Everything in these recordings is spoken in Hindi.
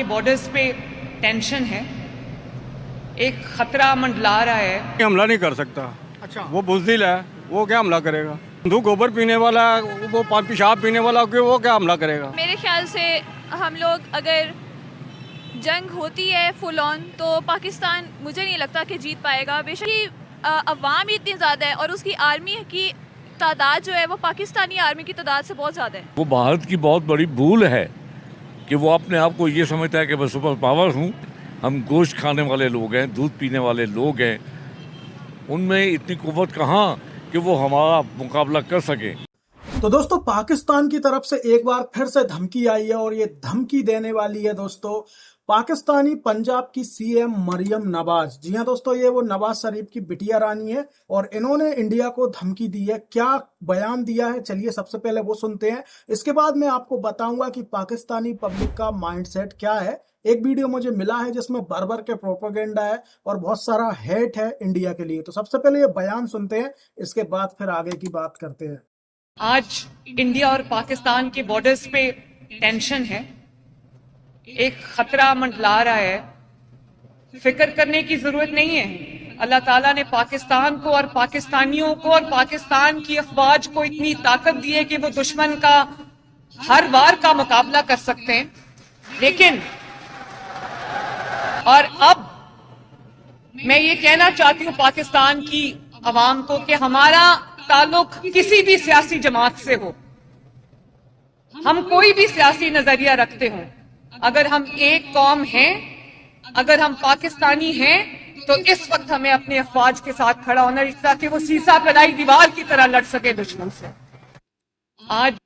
के बॉर्डर्स पे टेंशन है, एक खतरा मंडला रहा है। हमला नहीं कर सकता। अच्छा, वो बुज़दिल है, वो क्या हमला करेगा? हिंदू गोबर पीने वाला, वो पेशाब पीने वाला, वो क्या हमला करेगा? मेरे ख्याल से हम लोग अगर जंग होती है फुल ऑन तो पाकिस्तान मुझे नहीं लगता कि जीत पाएगा। बेशक ही अवाम ही इतनी ज़्यादा है और उसकी आर्मी की तादाद जो है वो पाकिस्तानी आर्मी की तादाद से बहुत ज़्यादा है। वो भारत की बहुत बड़ी भूल है कि वो अपने आप को ये समझता है कि मैं सुपर पावर हूँ। हम गोश्त खाने वाले लोग हैं, दूध पीने वाले लोग हैं, उनमें इतनी कुव्वत कहाँ कि वो हमारा मुकाबला कर सके। तो दोस्तों पाकिस्तान की तरफ से एक बार फिर से धमकी आई है और ये धमकी देने वाली है दोस्तों पाकिस्तानी पंजाब की सीएम मरियम नवाज। जी हाँ दोस्तों, ये वो नवाज शरीफ की बिटिया रानी है और इन्होंने इंडिया को धमकी दी है। क्या बयान दिया है, चलिए सबसे पहले वो सुनते हैं। इसके बाद मैं आपको बताऊंगा कि पाकिस्तानी पब्लिक का माइंडसेट क्या है। एक वीडियो मुझे मिला है जिसमें भर के प्रोपेगेंडा है और बहुत सारा हेट है इंडिया के लिए। तो सबसे पहले ये बयान सुनते हैं, इसके बाद फिर आगे की बात करते हैं। आज इंडिया और पाकिस्तान के बॉर्डर्स पे टेंशन है, एक खतरा मंडला रहा है। फिक्र करने की जरूरत नहीं है। अल्लाह ताला ने पाकिस्तान को और पाकिस्तानियों को और पाकिस्तान की अफवाज को इतनी ताकत दी है कि वो दुश्मन का हर वार का मुकाबला कर सकते हैं। लेकिन और अब मैं ये कहना चाहती हूँ पाकिस्तान की अवाम को कि हमारा ताल्लुक किसी भी सियासी जमात से हो, हम कोई भी सियासी नजरिया रखते हो, अगर हम एक कौम हैं, अगर हम पाकिस्तानी हैं, तो इस वक्त हमें अपने अफवाज के साथ खड़ा होना चाहिए ताकि वो सीसा कलाई दीवार की तरह लड़ सके दुश्मन से। आज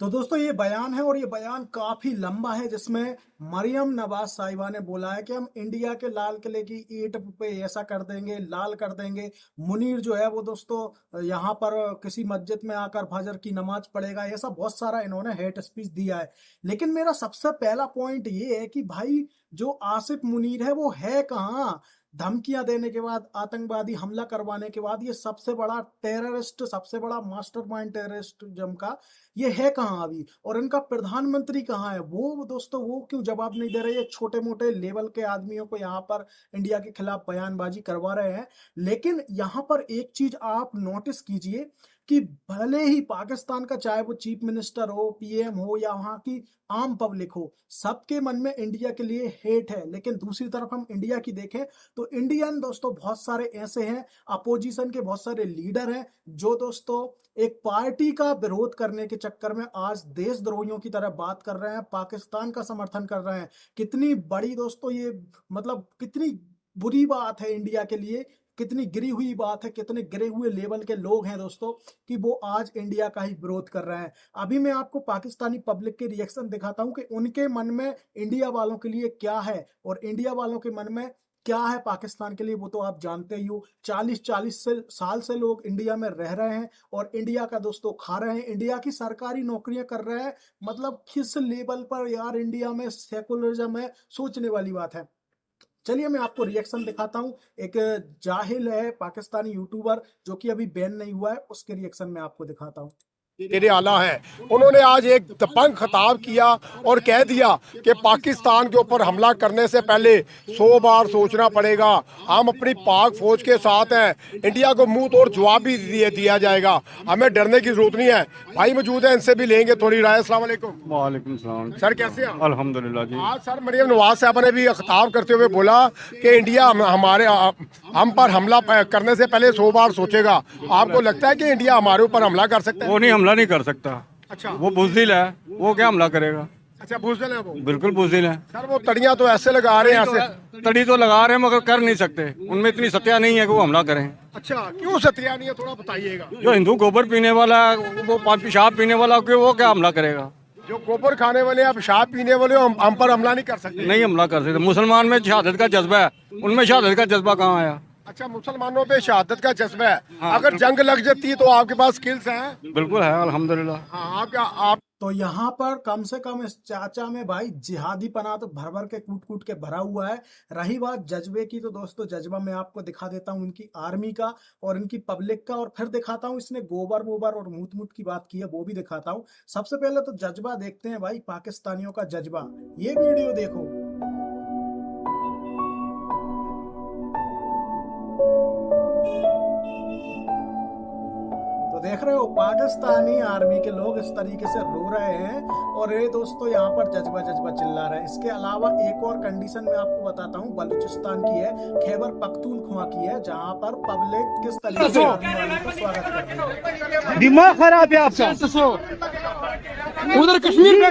तो दोस्तों ये बयान है और ये बयान काफी लंबा है जिसमें मरियम नवाज साहिबा ने बोला है कि हम इंडिया के लाल किले की ईंट पे ऐसा कर देंगे, लाल कर देंगे। मुनीर जो है वो दोस्तों यहाँ पर किसी मस्जिद में आकर फजर की नमाज पढ़ेगा, ऐसा बहुत सारा इन्होंने हेट स्पीच दिया है। लेकिन मेरा सबसे पहला पॉइंट ये है कि भाई जो आसिफ मुनीर है वो है कहाँ? धमकियां देने के बाद, आतंकवादी हमला करवाने के बाद, ये सबसे बड़ा टेररिस्ट, सबसे बड़ा मास्टरमाइंड टेररिस्टिज्म का ये है कहाँ अभी? और इनका प्रधानमंत्री कहाँ है? वो दोस्तों वो क्यों जवाब नहीं दे रहे? ये छोटे मोटे लेवल के आदमियों को यहाँ पर इंडिया के खिलाफ बयानबाजी करवा रहे हैं। लेकिन यहाँ पर एक चीज आप नोटिस कीजिए कि भले ही पाकिस्तान का चाहे वो चीफ मिनिस्टर हो, पीएम हो या वहां की आम पब्लिक हो, सबके मन में इंडिया के लिए हेट है। लेकिन दूसरी तरफ हम इंडिया की देखें तो इंडियन दोस्तों बहुत सारे ऐसे हैं, अपोजिशन के बहुत सारे लीडर हैं जो दोस्तों एक पार्टी का विरोध करने के चक्कर में आज देशद्रोहियों की तरह बात कर रहे हैं, पाकिस्तान का समर्थन कर रहे हैं। कितनी बड़ी दोस्तों ये मतलब कितनी बुरी बात है इंडिया के लिए, कितनी गिरी हुई बात है, कितने गिरे हुए लेवल के लोग हैं दोस्तों कि वो आज इंडिया का ही विरोध कर रहे हैं। अभी मैं आपको पाकिस्तानी पब्लिक के रिएक्शन दिखाता हूं कि उनके मन में इंडिया वालों के लिए क्या है और इंडिया वालों के मन में क्या है पाकिस्तान के लिए, वो तो आप जानते ही हो। 40 साल से लोग इंडिया में रह रहे हैं और इंडिया का दोस्तों खा रहे हैं, इंडिया की सरकारी नौकरियां कर रहे हैं। मतलब किस लेवल पर यार इंडिया में सेकुलरिज्म है, सोचने वाली बात है। चलिए मैं आपको रिएक्शन दिखाता हूं। एक जाहिल है पाकिस्तानी यूट्यूबर जो कि अभी बैन नहीं हुआ है, उसके रिएक्शन में आपको दिखाता हूं। तेरे आला है, उन्होंने आज एक दबंग खिताब किया और कह दिया कि पाकिस्तान के ऊपर हमला करने से पहले 100 बार सोचना पड़ेगा। हम अपनी पाक फौज के साथ हैं, इंडिया को मुंह तोड़ जवाब भी दिया जाएगा, हमें डरने की जरूरत नहीं है। भाई मौजूद है, इनसे भी लेंगे थोड़ी राय। अस्सलाम वालेकुम। वालेकुम सलाम। सर कैसे हैं? अल्हम्दुलिल्लाह जी। आज सर मरियम नवाज साहब ने भी खिताब करते हुए बोला कि इंडिया हम पर हमला करने से पहले 100 बार सोचेगा। आपको लगता है कि इंडिया हमारे ऊपर हमला कर सकता है? वो नहीं, हमला नहीं कर सकता। अच्छा, वो बुज़दिल है, वो क्या हमला करेगा? अच्छा बुज़दिल है वो? बिल्कुल बुज़दिल है। सर वो तड़ियां तो ऐसे लगा रहे हैं, ऐसे तड़ी तो लगा रहे हैं मगर कर नहीं सकते। उनमें इतनी सत्या नहीं है कि वो हमला करें। अच्छा, क्यों सत्या नहीं है, थोड़ा बताइएगा। जो हिंदू गोबर पीने वाला, वो पेशाब पीने वाला, वो क्या हमला करेगा? जो गोबर खाने वाले या पेशाब पीने वाले हम पर हमला नहीं कर सकते? नहीं हमला कर सकते। मुसलमान में शहादत का जज्बा है, उनमें शहादत का जज्बा कहाँ आया? अच्छा, मुसलमानों पे शहादत का जज्बा है। अगर जंग लग जाती तो आपके पास स्किल्स हैं? बिल्कुल है अल्हम्दुलिल्लाह। हाँ, आप तो यहाँ पर कम से कम इस चाचा में भाई जिहादी पना तो भर के कूट के भरा हुआ है। रही बात जज्बे की, तो दोस्तों जज्बा मैं आपको दिखा देता हूँ इनकी आर्मी का और इनकी पब्लिक का, और फिर दिखाता हूँ इसने गोबर वोबर और मूत की बात की है वो भी दिखाता हूँ। सबसे पहले तो जज्बा देखते हैं भाई, पाकिस्तानियों का जज्बा। ये वीडियो देखो। देख रहे हो पाकिस्तानी आर्मी के लोग इस तरीके से रो रहे हैं और ये दोस्तों यहाँ पर जज्बा जज्बा चिल्ला रहे हैं। इसके अलावा एक और कंडीशन मैं आपको बताता हूँ, बलूचिस्तान की है, खैबर पख्तूनख्वा की है, जहाँ पर पब्लिक किस तरीके से आर्मी वालों का स्वागत कर रही है। दिमाग खराब है आपका। उधर कश्मीर में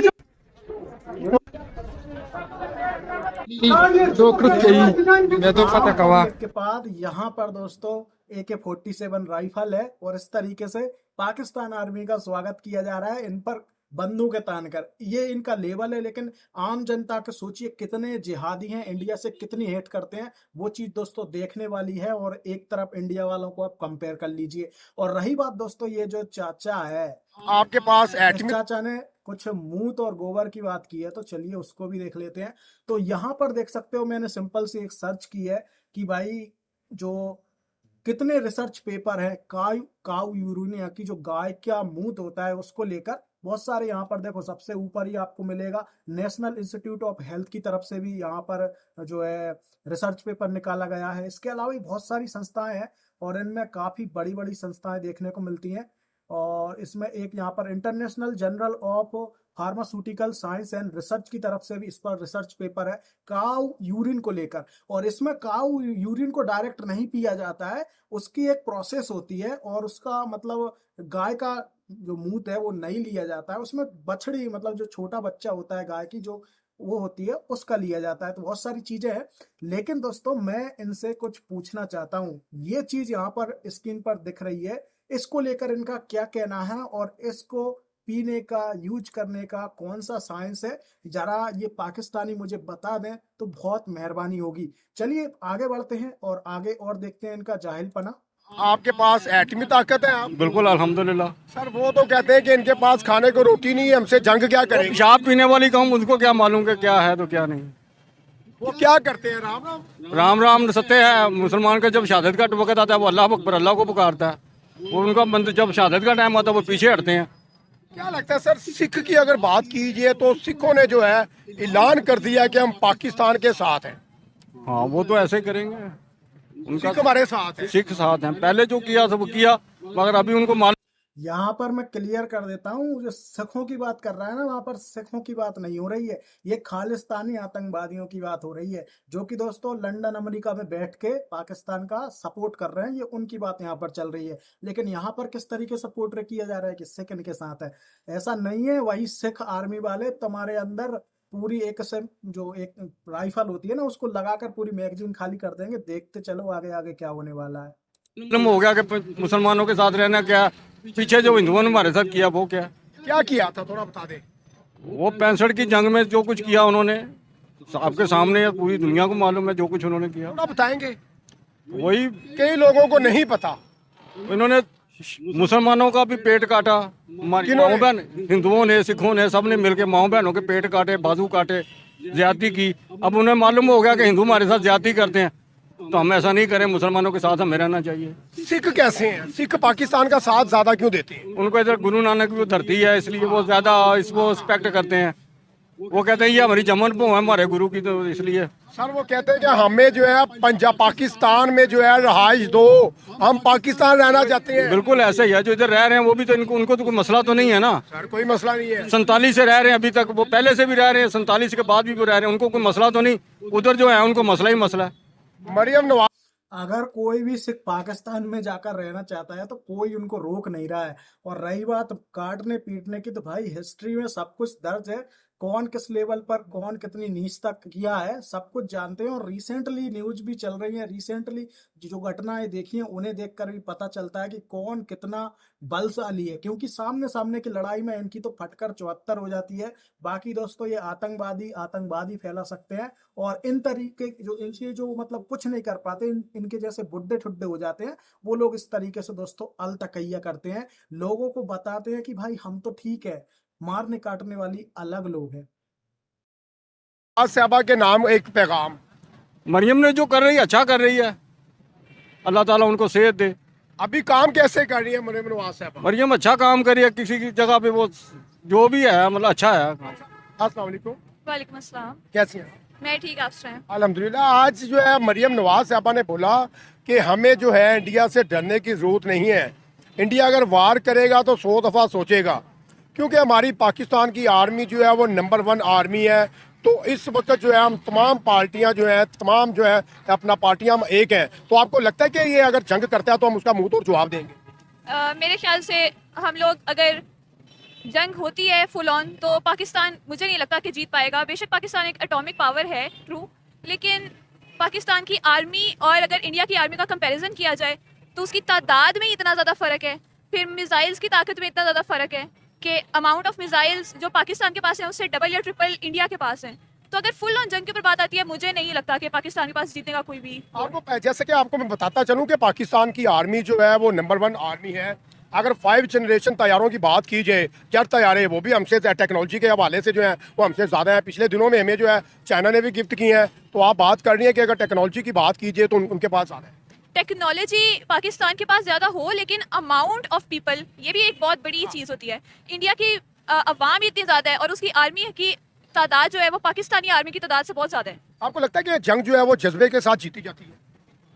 मैं तो पता कवा के बाद यहाँ पर दोस्तों AK-47 राइफल है और इस तरीके से पाकिस्तान आर्मी का स्वागत किया जा रहा है इन पर बंदूकें तान कर। ये इनका लेवल है, लेकिन आम जनता के सोचिए कितने जिहादी हैं, इंडिया से कितनी हेट करते हैं, वो चीज दोस्तों देखने वाली है। और एक तरफ इंडिया वालों को आप कंपेयर कर लीजिए। और रही बात दोस्तों ये जो चाचा है, आपके पास इस एटमी चाचा ने कुछ मूत और गोबर की बात की है, तो चलिए उसको भी देख लेते हैं। तो यहाँ पर देख सकते हो मैंने सिंपल सी एक सर्च की है कि भाई जो कितने रिसर्च पेपर है काऊ यूरेनिया की, जो गाय का मूत होता है उसको लेकर बहुत सारे यहाँ पर देखो सबसे ऊपर ही आपको मिलेगा नेशनल इंस्टीट्यूट ऑफ हेल्थ की तरफ से भी यहाँ पर जो है रिसर्च पेपर निकाला गया है। इसके अलावा भी बहुत सारी संस्थाएं हैं और इनमें काफी बड़ी बड़ी संस्थाएं देखने को मिलती हैं। और इसमें एक यहाँ पर international journal of pharmaceutical science and research की तरफ से भी इस पर रिसर्च पेपर है काऊ यूरिन को लेकर। और इसमें काऊ यूरिन को डायरेक्ट नहीं पिया जाता है, उसकी एक प्रोसेस होती है और उसका मतलब गाय का जो मूत है वो नहीं लिया जाता है, उसमें बछड़ी मतलब जो छोटा बच्चा होता है गाय की जो वो होती है उसका लिया जाता है। तो बहुत सारी चीजें हैं, लेकिन दोस्तों मैं इनसे कुछ पूछना चाहता हूँ। ये चीज यहाँ पर स्क्रीन पर दिख रही है, इसको लेकर इनका क्या कहना है और इसको पीने का यूज करने का कौन सा साइंस है, जरा ये पाकिस्तानी मुझे बता दें तो बहुत मेहरबानी होगी। चलिए आगे बढ़ते हैं और आगे और देखते हैं इनका जाहिलपना। आपके पास एटमी ताकत है आप? बिल्कुल अल्हम्दुलिल्लाह। सर वो तो कहते हैं कि इनके पास खाने को रोटी नहीं है, हमसे जंग क्या करेंगे? पेशाब पीने वाली कौम, उनको क्या मालूम कि क्या है तो क्या नहीं। वो क्या करते हैं? राम राम राम राम सत्य है। मुसलमान का जब शहादत का वक्त आता है वो अल्लाह अकबर अल्लाह को पुकारता है, वो उनका बंद जब शहादत का टाइम आता है वो पीछे हटते हैं। क्या लगता है सर, सिख की अगर बात कीजिए तो सिखों ने जो है ऐलान कर दिया कि हम पाकिस्तान के साथ हैं। हाँ वो तो ऐसे करेंगे, उनका सिख हमारे साथ है। सिख साथ हैं, पहले जो किया सब किया, मगर अभी उनको मालूम। यहाँ पर मैं क्लियर कर देता हूँ, जो सिखों की बात कर रहा है ना, वहां पर सिखों की बात नहीं हो रही है, ये खालिस्तानी आतंकवादियों की बात हो रही है, जो कि दोस्तों लंदन अमेरिका में बैठ के पाकिस्तान का सपोर्ट कर रहे हैं। ये उनकी बात यहाँ पर चल रही है। लेकिन यहाँ पर किस तरीके से पोर्ट्रे किया जा रहा है कि सिख इनके साथ है, ऐसा नहीं है। वही सिख आर्मी वाले तुम्हारे अंदर पूरी एक से जो एक राइफल होती है ना उसको लगाकर पूरी मैगजीन खाली कर देंगे। देखते चलो आगे आगे क्या होने वाला है। मालूम हो गया कि मुसलमानों के साथ रहना क्या, पीछे जो हिंदुओं ने हमारे साथ किया वो क्या किया था थोड़ा बता दे। वो 65 की जंग में जो कुछ किया उन्होंने आपके सामने, पूरी दुनिया को मालूम है जो कुछ उन्होंने किया। थोड़ा बताएंगे? वही कई लोगों को नहीं पता। इन्होंने मुसलमानों का भी पेट काटा, हमारी माओ बहन हिंदुओं ने सिखों ने सब ने मिलकर माओ बहनों के पेट काटे, बाजू काटे, ज्यादती की। अब उन्हें मालूम हो गया कि हिंदू हमारे साथ ज्यादती करते हैं तो हम ऐसा नहीं करें, मुसलमानों के साथ हमें रहना चाहिए। सिख कैसे हैं? सिख पाकिस्तान का साथ ज्यादा क्यों देते हैं? उनको इधर गुरु नानक की धरती है इसलिए वो ज्यादा इसको रिस्पेक्ट करते हैं। वो कहते हैं ये हमारी जमन भूमि है हमारे गुरु की, तो इसलिए। सर वो कहते हैं कि हमें जो है पंजाब पाकिस्तान में जो है रहाइश दो, हम पाकिस्तान रहना चाहते हैं। बिल्कुल ऐसे ही है, जो इधर रह रहे हैं वो भी तो उनको तो कोई मसला तो नहीं है ना। सर कोई मसला नहीं है। 47 से रह रहे हैं अभी तक, वो पहले से भी रह रहे हैं, 47 के बाद भी वो रह रहे हैं, उनको कोई मसला तो नहीं। उधर जो है उनको मसला ही मसला है। मरियम नवाज, अगर कोई भी सिख पाकिस्तान में जाकर रहना चाहता है तो कोई उनको रोक नहीं रहा है। और रही बात काटने पीटने की, तो भाई हिस्ट्री में सब कुछ दर्ज है, कौन किस लेवल पर कौन कितनी नीच तक किया है सब कुछ जानते हैं। और रिसेंटली न्यूज भी चल रही है, रिसेंटली जो घटनाएं देखी हैं उन्हें देखकर भी पता चलता है कि कौन कितना बलशाली है, क्योंकि सामने सामने की लड़ाई में इनकी तो फटकर 74 हो जाती है। बाकी दोस्तों ये आतंकवादी फैला सकते हैं और इन तरीके जो इनसे जो मतलब कुछ नहीं कर पाते, इनके जैसे बुड्ढे ठुड्डे हो जाते हैं वो लोग। इस तरीके से दोस्तों अलतकैया करते हैं, लोगों को बताते हैं कि भाई हम तो ठीक है, मारने काटने वाली अलग लोग हैं। आज साहबा के नाम एक पैगाम। मरियम ने जो कर रही है अच्छा कर रही है, अल्लाह ताला उनको सेहत दे। अभी काम कैसे कर रही है मरियम नवाज साहबा? मरियम अच्छा काम कर रही है, किसी की जगह पे वो जो भी है मतलब अच्छा है। अस्सलाम वालेकुम। वालेकुम अस्सलाम। कैसी हैं? मैं ठीक, आप सुनाएं? अल्हम्दुलिल्लाह। आज जो है मरियम नवाज साहबा ने बोला कि हमें जो है इंडिया से डरने की जरूरत नहीं है, इंडिया अगर वार करेगा तो 100 दफ़ा सोचेगा, क्योंकि हमारी पाकिस्तान की आर्मी जो है वो नंबर 1 आर्मी है। तो इस वक्त जो है हम तमाम पार्टियां जो है तमाम जो है अपना पार्टियां हम एक हैं। तो आपको लगता है कि ये अगर जंग करता है तो हम उसका मुंह तोड़ जवाब देंगे? मेरे ख्याल से हम लोग अगर जंग होती है फुल ऑन तो पाकिस्तान मुझे नहीं लगता कि जीत पाएगा। बेशक पाकिस्तान एक एटॉमिक पावर है, ट्रू, लेकिन पाकिस्तान की आर्मी और अगर इंडिया की आर्मी का कंपैरिजन किया जाए तो उसकी तादाद में इतना ज़्यादा फ़र्क है, फिर मिसाइल्स की ताकत में इतना ज़्यादा फ़र्क है कि अमाउंट ऑफ मिसाइल्स जो पाकिस्तान के पास है उससे डबल या ट्रिपल इंडिया के पास है। तो अगर फुल ऑन जंग के ऊपर बात आती है, मुझे नहीं लगता कि पाकिस्तान के पास जीतने का कोई भी। आपको जैसे कि आपको मैं बताता चलूं कि पाकिस्तान की आर्मी जो है वो नंबर 1 आर्मी है। अगर 5 जनरेशन तैयारों की बात की जाए, जेट तैयारे वो भी हमसे टेक्नोलॉजी के हवाले से जो है वो हमसे ज़्यादा है। पिछले दिनों में हमें जो है चाइना ने भी गिफ्ट की है। तो आप बात कर रही है कि अगर टेक्नोलॉजी की बात कीजिए तो उनके पास ज़्यादा है। टेक्नोलॉजी पाकिस्तान के पास ज़्यादा हो, लेकिन अमाउंट ऑफ पीपल ये भी एक बहुत बड़ी चीज़ होती है। इंडिया की अवाम इतनी ज़्यादा है और उसकी आर्मी की तादाद जो है वो पाकिस्तानी आर्मी की तादाद से बहुत ज़्यादा है। आपको लगता है कि जंग जो है वो जज्बे के साथ जीती जाती है?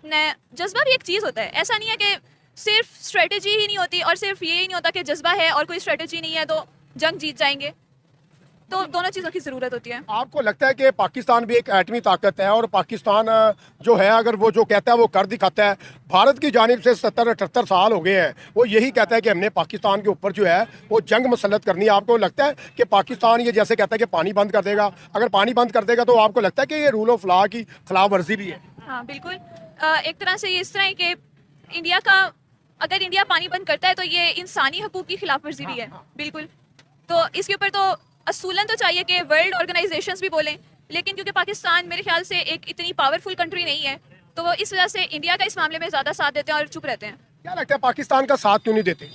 न, जज्बा भी एक चीज़ होता है। ऐसा नहीं है कि सिर्फ स्ट्रेटजी ही नहीं होती और सिर्फ ये ही नहीं होता कि जज्बा है और कोई स्ट्रेटजी नहीं है तो जंग जीत जाएंगे। तो दोनों चीज़ों की ज़रूरत होती है। आपको लगता है कि पाकिस्तान भी एक एटमी ताकत है और पाकिस्तान जो है अगर वो जो कहता है वो कर दिखाता है? भारत की जानिब से 70-78 साल हो गए हैं, वो यही कहता है कि हमने पाकिस्तान के ऊपर जो है वो जंग मुसल्लत करनी है। आपको लगता है कि पाकिस्तान ये जैसे कहता है कि पानी बंद कर देगा, अगर पानी बंद कर देगा तो आपको लगता है कि ये रूल ऑफ लॉ की खिलाफ वर्जी भी है? हाँ बिल्कुल। एक तरह से ये इस तरह है कि इंडिया का अगर इंडिया पानी बंद करता है तो ये इंसानी हकूक़ की खिलाफ वर्जी भी है। बिल्कुल। तो इसके ऊपर तो असूलन तो चाहिए कि वर्ल्ड ऑर्गेनाइजेशंस भी बोलें, लेकिन क्योंकि पाकिस्तान मेरे ख्याल से एक इतनी पावरफुल कंट्री नहीं है तो वो इस वजह से इंडिया का इस मामले में ज़्यादा साथ देते हैं और चुप रहते हैं। क्या लगता है पाकिस्तान का साथ क्यों नहीं देते?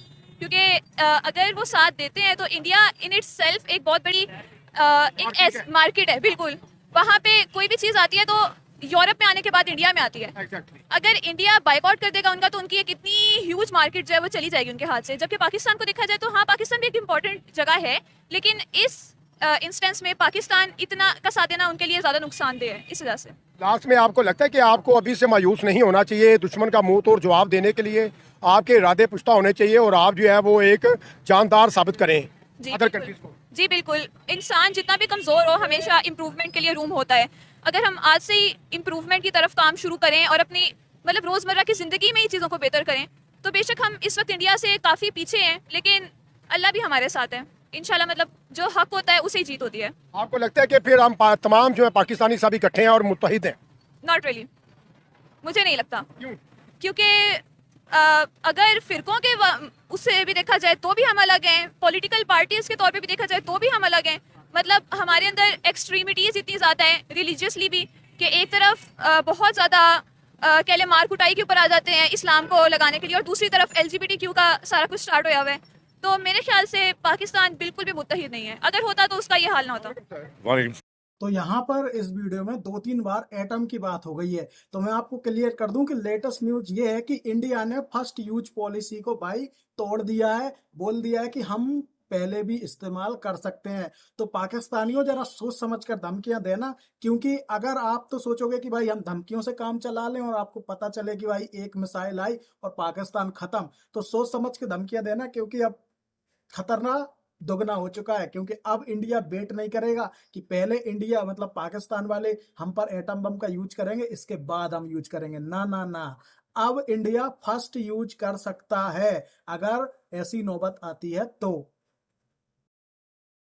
क्योंकि अगर वो साथ देते हैं तो इंडिया इन इट्स सेल्फ एक बहुत बड़ी एक मार्केट है। बिल्कुल। वहाँ पे कोई भी चीज़ आती है तो यूरोप में आने के बाद इंडिया में आती है। अगर इंडिया बाइकआउट कर देगा उनका तो उनकी एक इतनी ह्यूज मार्केट जो है वो चली जाएगी उनके हाथ से। जबकि पाकिस्तान को देखा जाए तो हाँ, पाकिस्तान भी एक इम्पॉर्टेंट जगह है, लेकिन इस इंस्टेंस में पाकिस्तान इतना का साथ देना उनके लिए ज़्यादा नुकसानदेह है। इस वजह से लास्ट में आपको लगता है कि आपको अभी से मायूस नहीं होना चाहिए, दुश्मन का मुंह तोड़ जवाब देने के लिए आपके इरादे पुख्ता होने चाहिए और आप जो है वो एक जानदार साबित करें अदर कंट्रीज को? जी बिल्कुल। इंसान जितना भी कमज़ोर हो हमेशा इम्प्रूवमेंट के लिए रूम होता है। अगर हम आज से ही इम्प्रूवमेंट की तरफ काम शुरू करें और अपनी मतलब रोज़मर्रा की ज़िंदगी में ही चीज़ों को बेहतर करें तो बेशक हम इस वक्त इंडिया से काफ़ी पीछे हैं, लेकिन अल्लाह भी हमारे साथ है इंशाल्लाह। मतलब जो हक होता है उसे ही जीत होती है। आपको लगता है कि फिर हम तमाम जो है पाकिस्तानी सब इकट्ठे हैं और मुत्तहिद हैं? नॉट रियली, मुझे नहीं लगता। क्यों? क्योंकि अगर फिरकों के उससे भी देखा जाए तो भी हम अलग हैं, पॉलिटिकल पार्टीज के तौर पे भी देखा जाए तो भी हम अलग हैं। मतलब हमारे अंदर एक्सट्रीमिटीज़ इतनी ज़्यादा है रिलीजियसली भी कि एक तरफ बहुत ज़्यादा कह लें मार कुटाई के ऊपर आ जाते हैं इस्लाम को लगाने के लिए और दूसरी तरफ LGBTQ का सारा कुछ स्टार्ट होया हुआ है। तो मेरे ख्याल से पाकिस्तान बिल्कुल भी मुत्तहिद नहीं है। अगर होता तो उसका ये हाल ना होता। तो यहाँ पर इस वीडियो में 2-3 बार एटम की बात हो गई है। तो मैं आपको क्लियर कर दूं कि लेटेस्ट न्यूज ये है कि इंडिया ने फर्स्ट यूज पॉलिसी को भाई तोड़ दिया है, बोल दिया है कि हम पहले भी इस्तेमाल कर सकते हैं। तो पाकिस्तानियों जरा सोच समझ कर धमकियां देना, क्योंकि अगर आप तो सोचोगे कि भाई हम धमकियों से काम चला लें और आपको पता चले कि भाई एक मिसाइल आई और पाकिस्तान खत्म, तो सोच समझ के धमकियां देना, क्योंकि अब खतरना दोगुना हो चुका है। क्योंकि अब इंडिया वेट नहीं करेगा कि पहले इंडिया मतलब पाकिस्तान वाले हम पर एटम बम का यूज करेंगे इसके बाद हम यूज करेंगे। ना ना ना, अब इंडिया फर्स्ट यूज कर सकता है अगर ऐसी नौबत आती है तो।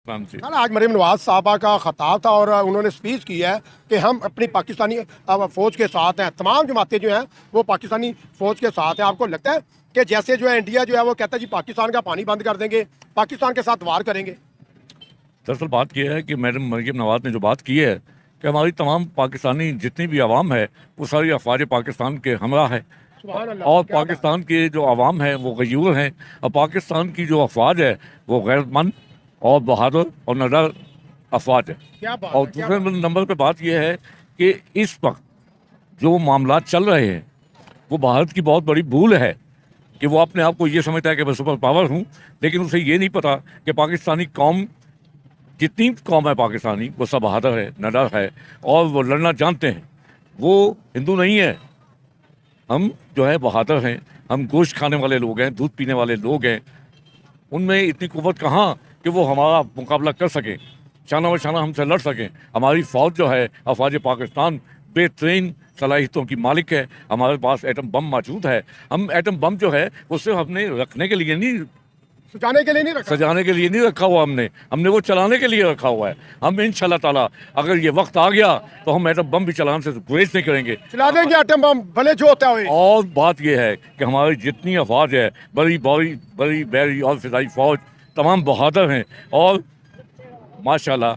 आज मरीम नवाज साहबा का खताब था और उन्होंने स्पीच की है कि हम अपनी पाकिस्तानी फौज के साथ हैं, तमाम जमातें जो हैं वो पाकिस्तानी फौज के साथ हैं। आपको लगता है कि जैसे जो है इंडिया जो है वो कहता है जी पाकिस्तान का पानी बंद कर देंगे, पाकिस्तान के साथ वार करेंगे? दरअसल बात यह है कि मैडम मरीम नवाज ने जो बात की है कि हमारी तमाम पाकिस्तानी जितनी भी आवाम है वो सारी अफवाज पाकिस्तान के हमरा है और पाकिस्तान के जो आवाम है वो गयूर हैं और पाकिस्तान की जो अफवाज है वो गैरतमंद और बहादुर और नडर अफवाज है। और दूसरे नंबर पे बात यह है कि इस वक्त जो मामला चल रहे हैं वो भारत की बहुत बड़ी भूल है कि वो अपने आप को ये समझता है कि मैं सुपर पावर हूँ, लेकिन उसे ये नहीं पता कि पाकिस्तानी कौम जितनी कौम है पाकिस्तानी वो सब बहादुर है, नडर है और वो लड़ना जानते हैं। वो हिंदू नहीं है, हम जो है बहादुर हैं, हम गोश्त खाने वाले लोग हैं, दूध पीने वाले लोग हैं, उनमें इतनी कुव्वत कहाँ कि वो हमारा मुकाबला कर सकें, शाना बशाना हमसे लड़ सकें। हमारी फ़ौज जो है, अफवाज पाकिस्तान, बेहतरीन सलाहियतों की मालिक है। हमारे पास एटम बम मौजूद है। हम एटम बम जो है वो सिर्फ अपने रखने के लिए नहीं, सजाने के लिए नहीं रखा। सजाने के लिए नहीं रखा हुआ, हमने वो चलाने के लिए रखा हुआ है। हम इंशाल्लाह ताला अगर ये वक्त आ गया तो हम एटम बम भी चलाने से गुरेज नहीं करेंगे, चला देंगे एटम बम, भले जो होता है। और बात यह है कि हमारी जितनी अफवाज है, बड़ी बड़ी बड़ी बहरी और फिजाई फौज, तमाम बहादुर हैं और माशाल्लाह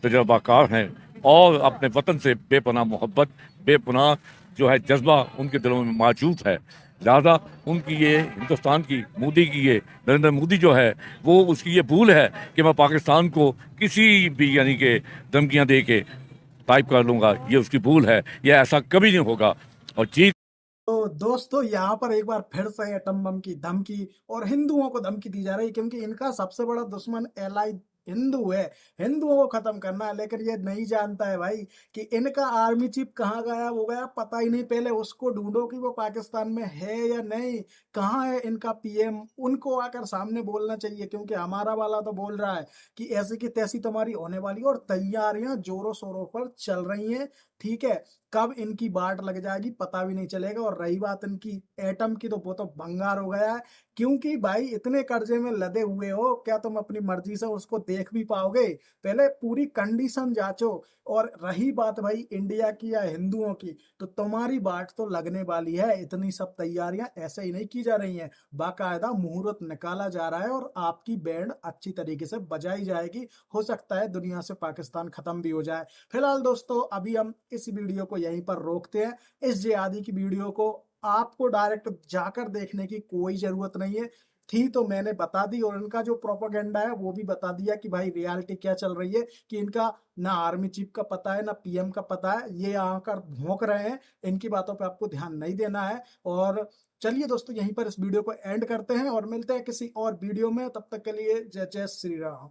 तजर्बाकार हैं और अपने वतन से बेपनाह मोहब्बत, बेपनाह जो है जज्बा उनके दिलों में मौजूद है। लिहाजा उनकी ये हिंदुस्तान की मोदी की ये नरेंद्र मोदी जो है वो उसकी ये भूल है कि मैं पाकिस्तान को किसी भी यानी कि धमकियाँ दे के टाइप कर लूँगा, ये उसकी भूल है। ये ऐसा कभी नहीं होगा। और जीत तो दोस्तों यहाँ पर एक बार फिर से एटम बम की धमकी और हिंदुओं को धमकी दी जा रही है, क्योंकि इनका सबसे बड़ा दुश्मन एलाई हिंदू है, हिंदुओं को खत्म करना है। लेकिन ये नहीं जानता है भाई कि इनका आर्मी चीफ कहाँ गायब हो गया, पता ही नहीं। पहले उसको ढूंढो कि वो पाकिस्तान में है या नहीं, कहाँ है इनका पीएम, उनको आकर सामने बोलना चाहिए। क्योंकि हमारा वाला तो बोल रहा है कि ऐसी की तैसी तुम्हारी होने वाली है और तैयारियां जोरों शोरों पर चल रही हैं। ठीक है, कब इनकी बाट लग जाएगी पता भी नहीं चलेगा। और रही बात इनकी एटम की, तो वो तो भंगार हो गया है। क्योंकि भाई इतने कर्जे में लदे हुए हो, क्या तुम अपनी मर्जी से उसको देख भी पाओगे? पहले पूरी कंडीशन जांचो। और रही बात भाई इंडिया की या हिंदुओं की, तो तुम्हारी बाट तो लगने वाली है। इतनी सब तैयारियां ऐसे ही नहीं की जा रही हैं, बाकायदा मुहूर्त निकाला जा रहा है और आपकी बैंड अच्छी तरीके से बजाई जाएगी। हो सकता है दुनिया से पाकिस्तान खत्म भी हो जाए। फिलहाल दोस्तों अभी हम इस वीडियो को यहीं पर रोकते हैं। इस जिहादी की वीडियो को आपको डायरेक्ट जाकर देखने की कोई जरूरत नहीं है, थी तो मैंने बता दी। और इनका जो प्रोपेगेंडा है वो भी बता दिया कि भाई रियलिटी क्या चल रही है, कि इनका ना आर्मी चीफ का पता है ना पीएम का पता है। ये आकर भौंक रहे हैं, इनकी बातों पे आपको ध्यान नहीं देना है। और चलिए दोस्तों यहीं पर इस वीडियो को एंड करते हैं और मिलते हैं किसी और वीडियो में। तब तक के लिए जय जय श्री राम।